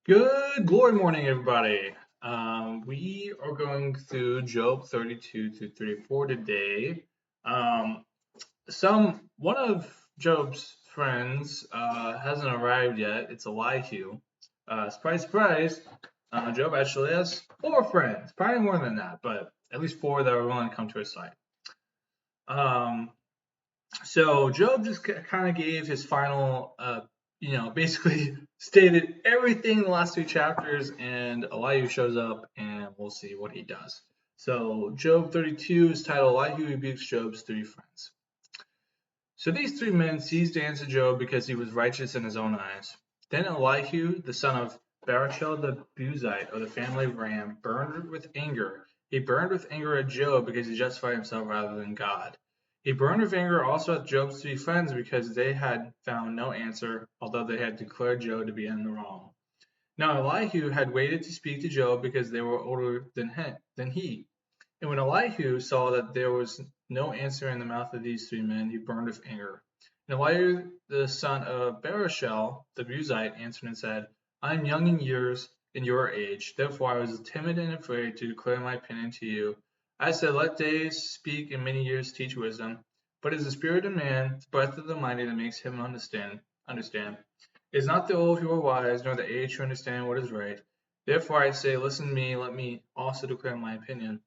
Good Lord morning, everybody. We are going through Job 32 to 34 today. Um, one of Job's friends hasn't arrived yet. It's Elihu. Surprise, surprise. Job actually has four friends, probably more than that, but at least four that are willing to come to his side. Um, so Job just kind of gave his final, basically stated everything in the last three chapters, and Elihu shows up, and we'll see what he does. So Job 32 is titled Elihu rebukes Job's three friends. So these three men seized to answer Job because he was righteous in his own eyes. Then Elihu, the son of Barachel the Buzite of the family of Ram, burned with anger. He burned with anger at Job because he justified himself rather than God. He burned with anger also at Job's three friends because they had found no answer, although they had declared Job to be in the wrong. Now Elihu had waited to speak to Job because they were older than he. And when Elihu saw that there was no answer in the mouth of these three men, he burned with anger. And Elihu, the son of Barachel, the Buzite, answered and said, I am young in years and your age. Therefore I was timid and afraid to declare my opinion to you. I said, let days speak and many years teach wisdom. But it is the spirit of man, the breath of the mighty that makes him understand. It is not the old who are wise, nor the aged who understand what is right. Therefore I say, listen to me, let me also declare my opinion.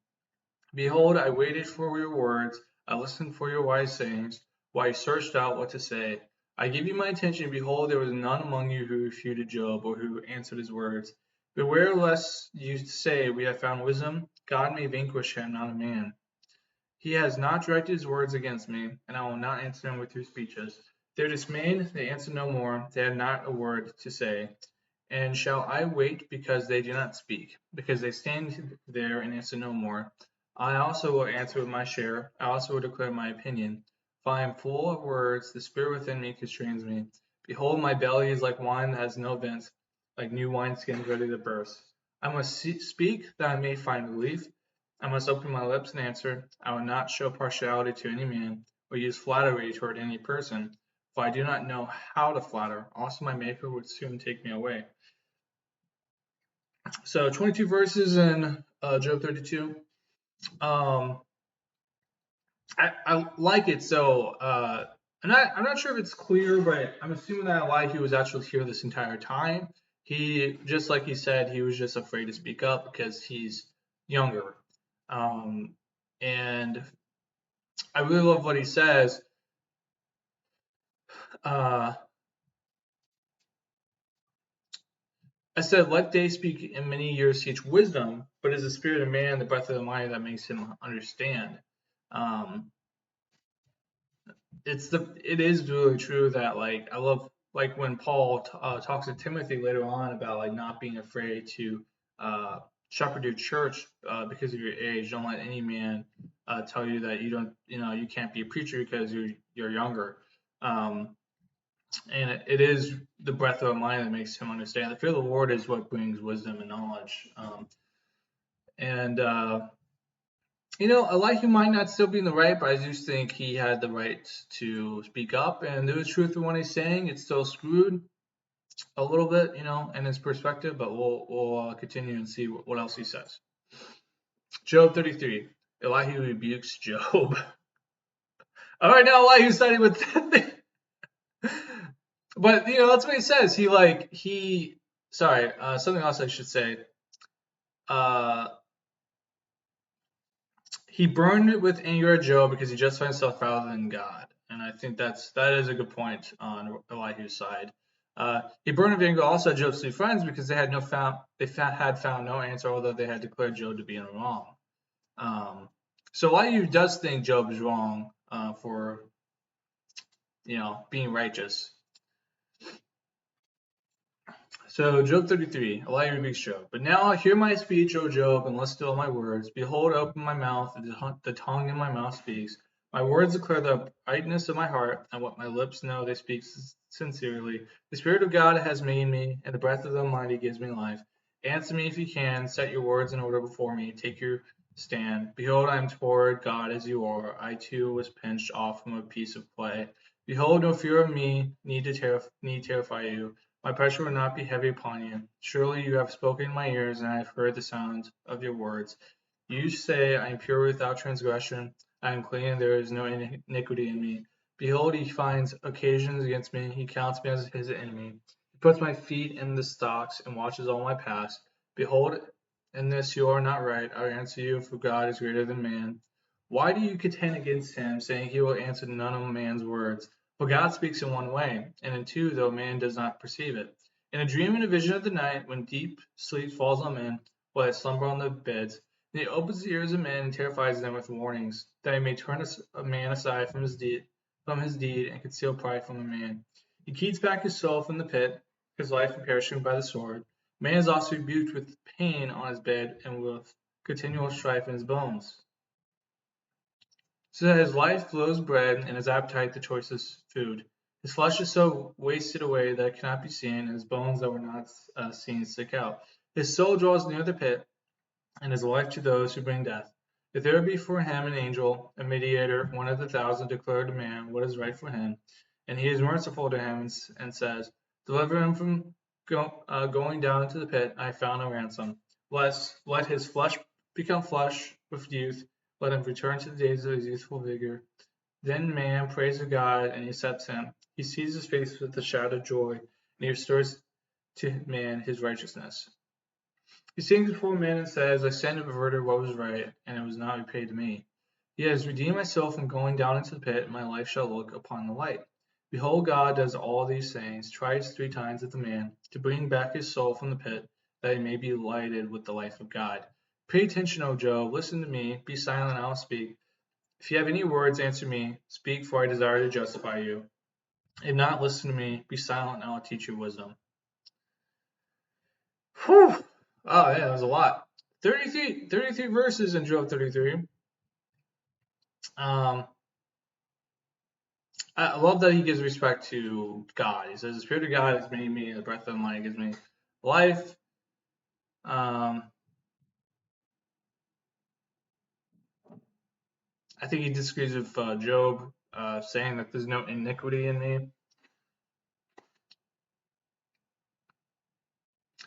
Behold, I waited for your words, I listened for your wise sayings, while you searched out what to say. I gave you my attention, behold, there was none among you who refuted Job, or who answered his words. Beware lest you say, we have found wisdom, God may vanquish him, not a man. He has not directed his words against me, and I will not answer him with your speeches. They are dismayed, they answer no more, they have not a word to say. And shall I wait because they do not speak, because they stand there and answer no more? I also will answer with my share, I also will declare my opinion. For I am full of words, the spirit within me constrains me. Behold, my belly is like wine that has no vent, like new wineskins ready to burst. I must speak that I may find relief. I must open my lips and answer. I will not show partiality to any man, or use flattery toward any person, for I do not know how to flatter. Also my Maker would soon take me away. So 22 verses in Job 32. Um, I like it. So I'm not sure if it's clear, but I'm assuming that Elihu was actually here this entire time. He, just like he said, he was just afraid to speak up because he's younger. Um, and I really love what he says. Uh, I said, let day speak and many years teach wisdom, but is the spirit of man the breath of the mind that makes him understand? Um, it is really true that I love when Paul talks to Timothy later on about not being afraid to shepherd your church because of your age. Don't let any man tell you that you can't be a preacher because you're younger. Um, and it is the breath of a mind that makes him understand. The fear of the Lord is what brings wisdom and knowledge. And Elihu might not still be in the right, but I do think he had the right to speak up. And there is truth in what he's saying. It's still screwed a little bit, in his perspective, but we'll continue and see what else he says. Job 33. Elihu rebukes Job. All right, now Elihu's siding with but that's what he says. Something else I should say. He burned with anger at Job because he justified himself rather than God, and I think that is a good point on Elihu's side. He burned with anger also at Job's three friends because they had found no answer, although they had declared Job to be in the wrong. So Elihu does think Job is wrong for being righteous. So Job 33, Elihu rebukes Job. But now hear my speech, O Job, and listen to all my words. Behold, I open my mouth, and the tongue in my mouth speaks. My words declare the brightness of my heart, and what my lips know they speak sincerely. The Spirit of God has made me, and the breath of the Almighty gives me life. Answer me if you can, set your words in order before me, take your stand. Behold, I am toward God as you are. I too was pinched off from a piece of clay. Behold, no fear of me need terrify you. My pressure will not be heavy upon you. Surely you have spoken in my ears, and I have heard the sound of your words. You say, I am pure without transgression. I am clean, and there is no iniquity in me. Behold, he finds occasions against me. He counts me as his enemy. He puts my feet in the stocks and watches all my paths. Behold, in this you are not right. I answer you, for God is greater than man. Why do you contend against him, saying he will answer none of man's words? For God speaks in one way, and in two, though man does not perceive it. In a dream and a vision of the night, when deep sleep falls on men, while they slumber on their beds, and he opens the ears of men and terrifies them with warnings, that he may turn a man aside from his deed, and conceal pride from a man. He keeps back his soul from the pit, his life from perishing by the sword. Man is also rebuked with pain on his bed and with continual strife in his bones. So that his life flows bread and his appetite the choicest food. His flesh is so wasted away that it cannot be seen, and his bones that were not seen stick out. His soul draws near the pit, and his life to those who bring death. If there be for him an angel, a mediator, one of the thousand, declare to man what is right for him, and he is merciful to him and says, deliver him from going down into the pit, I found a ransom. Let his flesh become flesh with youth, let him return to the days of his youthful vigor. Then man prays to God, and he accepts him. He sees his face with a shout of joy, and he restores to man his righteousness. He sings before men and says, I sinned and perverted what was right, and it was not repaid to me. He has redeemed my soul from going down into the pit, and my life shall look upon the light. Behold, God does all these things, tries 3 times at the man, to bring back his soul from the pit, that he may be lighted with the life of God. Pay attention, O Job, listen to me, be silent, I will speak. If you have any words, answer me. Speak, for I desire to justify you. If not, listen to me, be silent, and I will teach you wisdom. Whew. Oh, yeah, that was a lot. 33 verses in Job 33. I love that he gives respect to God. He says, the Spirit of God has made me, the breath of life gives me life. I think he disagrees with Job, saying that there's no iniquity in me.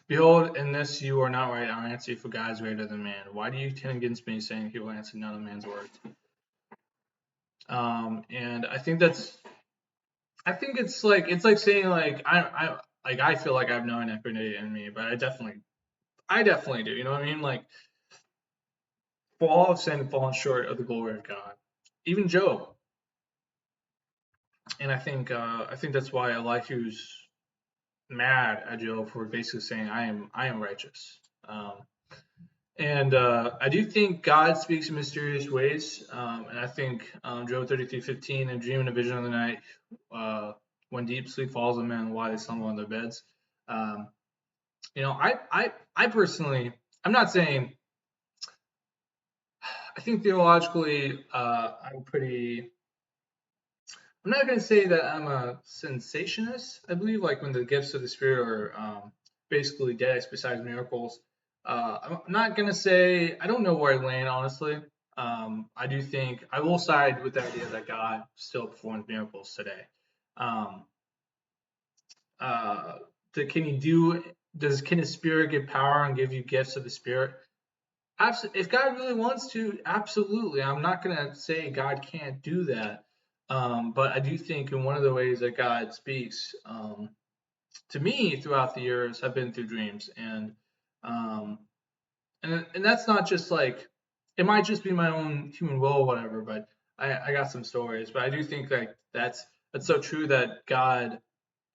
Behold, in this you are not right. I'll answer you, for God is greater than man. Why do you contend against me, saying he will answer none of man's words? And I think it's like saying like I feel like I have no iniquity in me, but I definitely do. You know what I mean? Like, for all have sinned and fallen short of the glory of God. Even Job. And I think that's why Elihu's mad at Job for basically saying I am righteous. And I do think God speaks in mysterious ways. And I think Job 33:15, a dream and a vision of the night, when deep sleep falls on men, why they slumber on their beds. I personally, I'm not saying, I think theologically, I'm not going to say that I'm a sensationist. I believe like when the gifts of the Spirit are basically dead besides miracles. I'm not going to say, I don't know where I land, honestly. I do think, I will side with the idea that God still performs miracles today. Can his Spirit give power and give you gifts of the Spirit? If God really wants to, absolutely. I'm not going to say God can't do that. But I do think in one of the ways that God speaks to me throughout the years have been through dreams, and that's not just like, it might just be my own human will or whatever, but I got some stories. But I do think like that's so true that God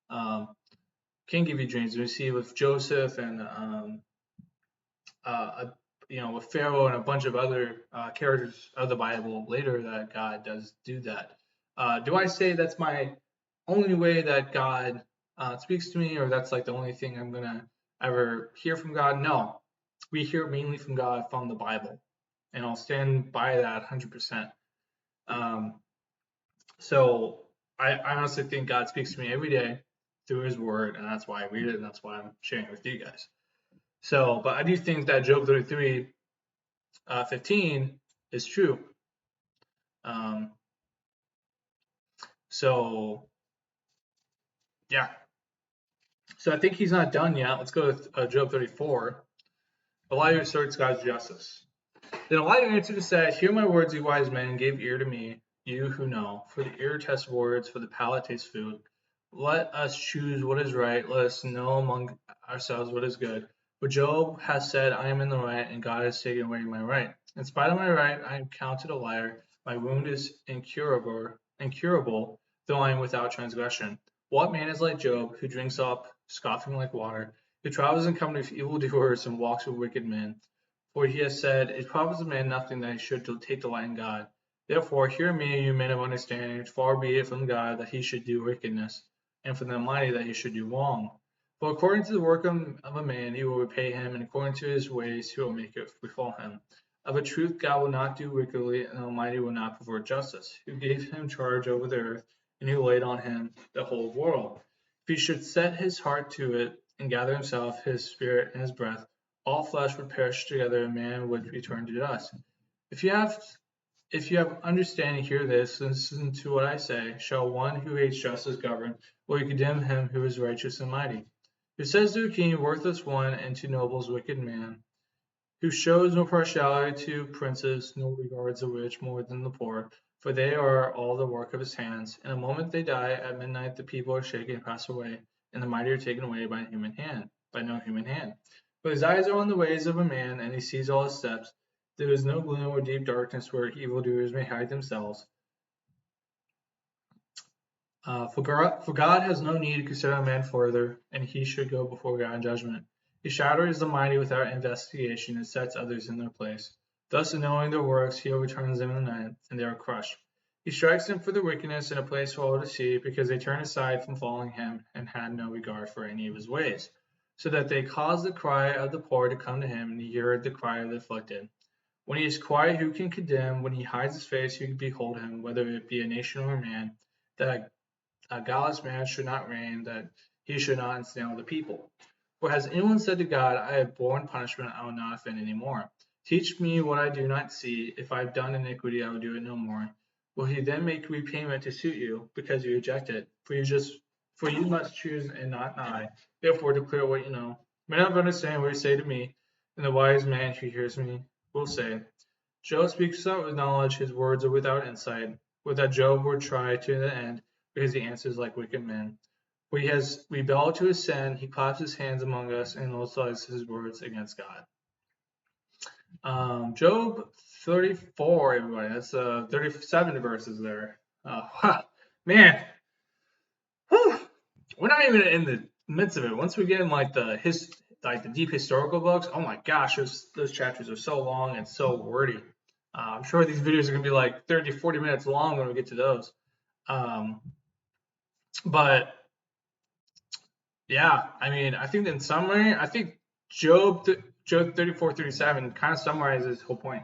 can give you dreams. We see with Joseph and with Pharaoh and a bunch of other characters of the Bible later that God does do that. Do I say that's my only way that God speaks to me, or that's like the only thing I'm gonna ever hear from God? No, we hear mainly from God from the Bible, and I'll stand by that 100%. So I honestly think God speaks to me every day through His Word, and that's why I read it, and that's why I'm sharing it with you guys. So, but I do think that Job 33 15 is true. So yeah, so I think he's not done yet. Let's go with Job 34. Elijah asserts God's justice. Then Elijah answered and said, Hear my words, you wise men, and give ear to me, you who know. For the ear tests words, for the palate tastes food. Let us choose what is right. Let us know among ourselves what is good. But Job has said, I am in the right, and God has taken away my right. In spite of my right, I am counted a liar. My wound is incurable, though I am without transgression. What man is like Job, who drinks up, scoffing like water, who travels in company with evildoers and walks with wicked men? For he has said, It profits a man nothing that he should take delight in God. Therefore, hear me, you men of understanding. Far be it from God that he should do wickedness, and from the Almighty that he should do wrong. For according to the work of a man, he will repay him, and according to his ways, he will make it befall him. Of a truth, God will not do wickedly, and the Almighty will not pervert justice, who gave him charge over the earth, and who laid on him the whole world. If he should set his heart to it, and gather himself, his spirit, and his breath, all flesh would perish together, and man would return to dust. If you have understanding, hear this, listen to what I say. Shall one who hates justice govern? Will you condemn him who is righteous and mighty? Who says to a king, worthless one, and to nobles, wicked man? Who shows no partiality to princes, nor regards the rich more than the poor, for they are all the work of his hands. In a moment they die, at midnight the people are shaken and pass away, and the mighty are taken away by no human hand. But his eyes are on the ways of a man, and he sees all his steps. There is no gloom or deep darkness where evildoers may hide themselves. For God has no need to consider a man further, and he should go before God in judgment. He shatters the mighty without investigation and sets others in their place. Thus, in knowing their works, he overturns them in the night, and they are crushed. He strikes them for their wickedness in a place for all to see, because they turned aside from following him and had no regard for any of his ways, so that they caused the cry of the poor to come to him, and he heard the cry of the afflicted. When he is quiet, who can condemn? When he hides his face, who can behold him, whether it be a nation or a man? That a godless man should not reign, that he should not ensnare the people. For has anyone said to God, I have borne punishment, I will not offend any more? Teach me what I do not see. If I have done iniquity, I will do it no more. Will he then make repayment to suit you, because you reject it? For you must choose and not I. Therefore declare what you know. Men of understanding what you say to me, and the wise man who hears me will say, Job speaks without knowledge, his words are without insight. Would that Job were tried to the end, because he answers like wicked men. For he has rebelled to his sin, he claps his hands among us, and multiplies his words against God. Job 34, everybody. That's 37 verses there. Wow, man, whew. We're not even in the midst of it. Once we get in like the deep historical books, oh my gosh, those chapters are so long and so wordy. I'm sure these videos are gonna be like 30, 40 minutes long when we get to those. But yeah, I mean, I think in summary, I think Job 34, 37 kind of summarizes his whole point.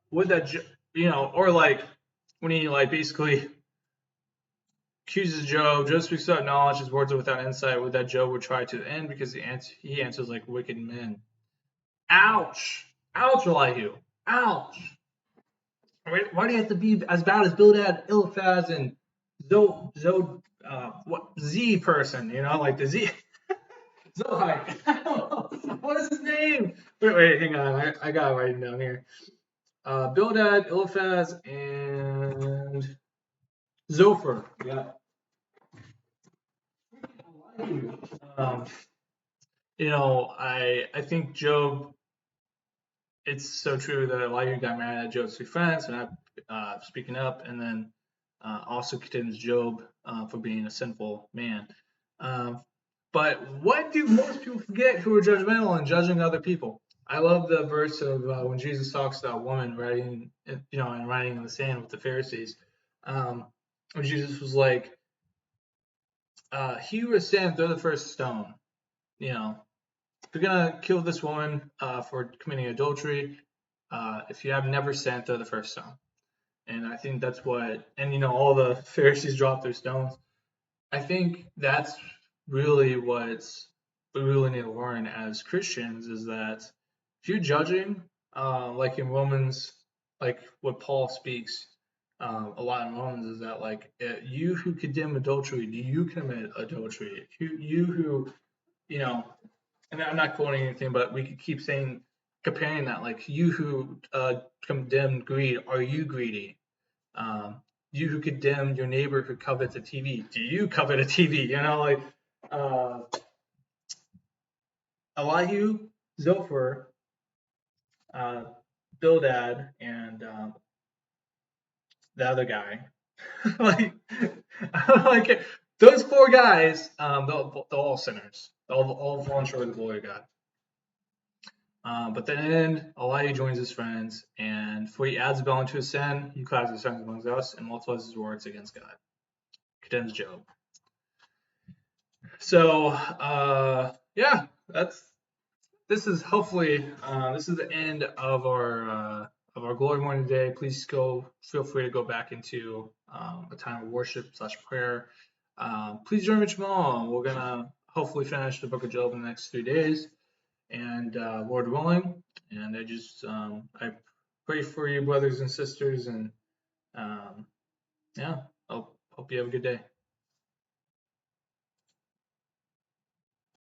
Would that, or like when he like basically accuses Job speaks without knowledge, his words are without insight, would that Job would try to the end because he answers like wicked men. Ouch! Ouch, Elihu! Ouch! Why do you have to be as bad as Bildad, Eliphaz, and Z person? Like the Z. Zohar. What is his name? Wait, hang on. I got it writing down here. Bildad, Eliphaz, and Zophar. Yeah. Um, I think Job. It's so true that Elihu got mad at Job's defense and not speaking up, and then also condemns Job for being a sinful man. But what do most people forget who are judgmental and judging other people? I love the verse of when Jesus talks to that woman writing, and writing in the sand with the Pharisees. When Jesus was like, "He who has sinned, throw the first stone." If you're gonna kill this woman for committing adultery, if you have never sinned, throw the first stone. And I think that's what, and all the Pharisees dropped their stones. I think that's really what we really need to learn as Christians is that if you're judging, like in Romans, like what Paul speaks, a lot in Romans is that like you who condemn adultery, do you commit adultery? You who and I'm not quoting anything, but we could keep saying comparing that like you who condemn greed, are you greedy? Um, you who condemn your neighbor who covets a TV, do you covet a TV? Like uh, Elihu, Zophar, uh, Bildad, and the other guy. like, like those four guys, they're all sinners. All fallen short of the glory of God. But then Elihu joins his friends, and for he adds Bel into his sin, he clouds his sons amongst us, and multiplies his words against God. Condemns Job. So, yeah, this is hopefully this is the end of our glory morning today. Please feel free to go back into a time of worship / prayer. Please join Rich Mom. We're gonna hopefully finish the book of Job in the next 3 days, and Lord willing. And I pray for you, brothers and sisters, and yeah, I hope you have a good day.